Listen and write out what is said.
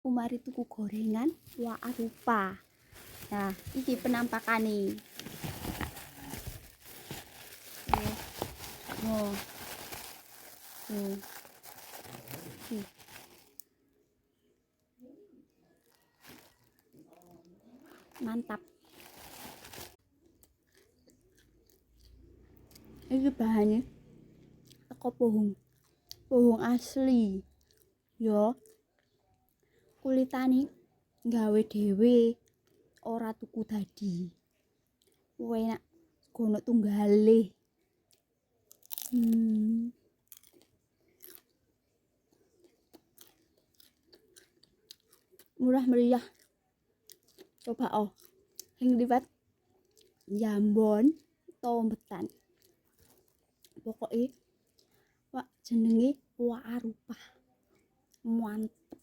Umari tuku gorengan wa arupa. Nah, iki penampakane. Oh. Mantap. Iki bahannya teko pohon asli. Yo. Kulitane gawe dhewe ora tuku dadi. Enak gono tunggale. Murah meriah. Coba sing liwat Jambon Tombetan. Pokoke wak jenenge wa arupa. Mantep.